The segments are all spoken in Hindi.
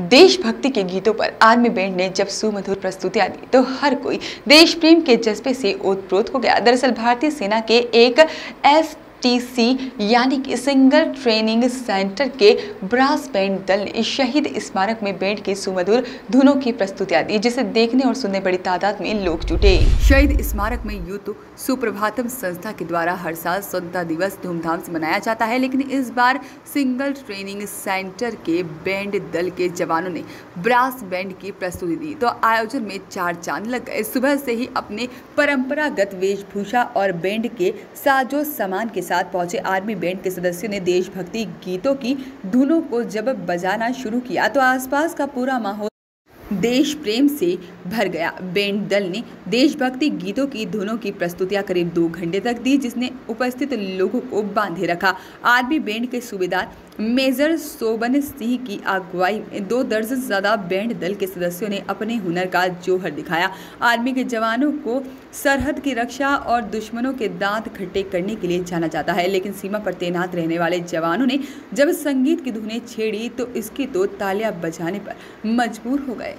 देशभक्ति के गीतों पर आर्मी बैंड ने जब सुमधुर प्रस्तुतियां दी तो हर कोई देश प्रेम के जज्बे से ओतप्रोत हो गया। दरअसल भारतीय सेना के एक STC यानी कि सिंगल ट्रेनिंग सेंटर के ब्रास बैंड दल ने शहीद स्मारक में बैंड की सुमधुर धुनों की प्रस्तुतियां दी, जिसे देखने और सुनने बड़ी तादाद में लोग जुटे। शहीद स्मारक में यूं तो सुप्रभातम संस्था के द्वारा हर साल स्वतंत्रता दिवस धूमधाम से मनाया जाता है, लेकिन इस बार सिंगल ट्रेनिंग सेंटर के बैंड दल के जवानों ने ब्रास बैंड की प्रस्तुति दी तो आयोजन में चार चांद लग गए। सुबह से ही अपने परंपरागत वेशभूषा और बैंड के साजो सामान के साथ पहुंचे आर्मी बैंड के सदस्यों ने देशभक्ति गीतों की धुनों को जब बजाना शुरू किया तो आसपास का पूरा माहौल देश प्रेम से भर गया। बैंड दल ने देशभक्ति गीतों की धुनों की प्रस्तुतियां करीब 2 घंटे तक दी, जिसने उपस्थित लोगों को बांधे रखा। आर्मी बैंड के सूबेदार मेजर शोभन सिंह की अगुवाई में 2 दर्जन से ज्यादा बैंड दल के सदस्यों ने अपने हुनर का जौहर दिखाया। आर्मी के जवानों को सरहद की रक्षा और दुश्मनों के दांत खट्टे करने के लिए जाना जाता है, लेकिन सीमा पर तैनात रहने वाले जवानों ने जब संगीत की धुनें छेड़ी तो इसकी तो तालियां बजाने पर मजबूर हो गए।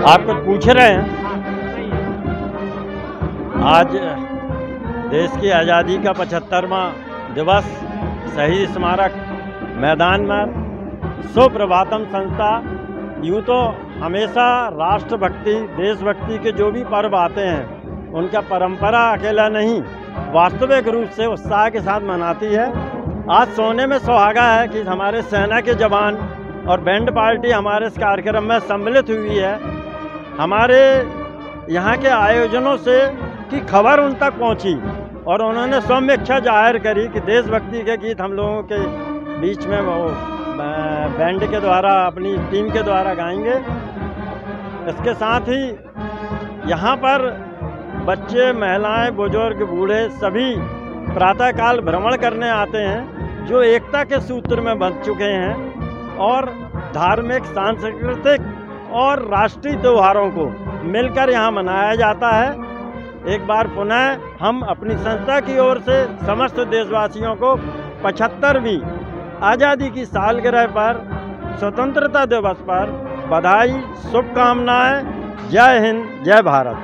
आप कुछ पूछ रहे हैं? आज देश की आज़ादी का 75वां दिवस शहीद स्मारक मैदान में सुप्रभातम संस्था यूँ तो हमेशा राष्ट्रभक्ति देशभक्ति के जो भी पर्व आते हैं उनका परंपरा अकेला नहीं वास्तविक रूप से उत्साह के साथ मनाती है। आज सोने में सुहागा है कि हमारे सेना के जवान और बैंड पार्टी हमारे इस कार्यक्रम में सम्मिलित हुई है। हमारे यहाँ के आयोजनों से की खबर उन तक पहुँची और उन्होंने स्वयं इच्छा जाहिर करी कि देशभक्ति के गीत हम लोगों के बीच में वो बैंड के द्वारा अपनी टीम के द्वारा गाएंगे। इसके साथ ही यहाँ पर बच्चे महिलाएं बुजुर्ग बूढ़े सभी प्रातःकाल भ्रमण करने आते हैं जो एकता के सूत्र में बंध चुके हैं और धार्मिक सांस्कृतिक और राष्ट्रीय त्योहारों को मिलकर यहाँ मनाया जाता है। एक बार पुनः हम अपनी संस्था की ओर से समस्त देशवासियों को 75वीं आज़ादी की सालगिरह पर स्वतंत्रता दिवस पर बधाई शुभकामनाएं। जय हिंद जय भारत।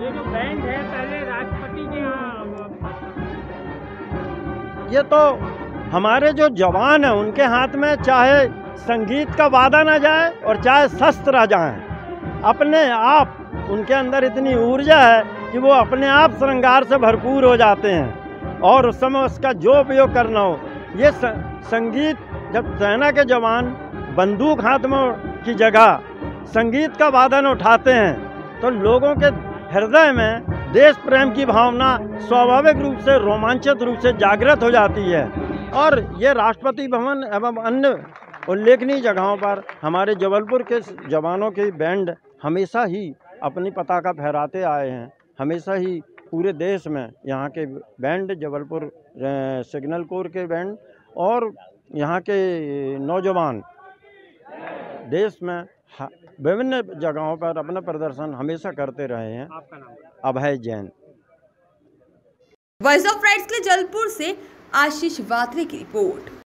ये जो बैंड है पहले राष्ट्रपति के यहाँ ये तो हमारे जो जवान हैं उनके हाथ में चाहे संगीत का वादन आ जाए और चाहे शस्त्र आ जाए, अपने आप उनके अंदर इतनी ऊर्जा है कि वो अपने आप श्रृंगार से भरपूर हो जाते हैं। और उस समय उसका जो उपयोग करना हो, ये संगीत, जब सेना के जवान बंदूक हाथ में की जगह संगीत का वादन उठाते हैं तो लोगों के हृदय में देश प्रेम की भावना स्वाभाविक रूप से रोमांचित रूप से जागृत हो जाती है। और ये राष्ट्रपति भवन एवं अन्य उल्लेखनीय जगहों पर हमारे जबलपुर के जवानों की बैंड हमेशा ही अपनी पताका फहराते आए हैं। हमेशा ही पूरे देश में यहाँ के बैंड, जबलपुर सिग्नल कोर के बैंड और यहाँ के नौजवान देश में विभिन्न जगहों पर अपना प्रदर्शन हमेशा करते रहे हैं। आपका नाम? अभय जैन। वॉइस ऑफ राइट्स के लिए जबलपुर से आशीष वात्रे की रिपोर्ट।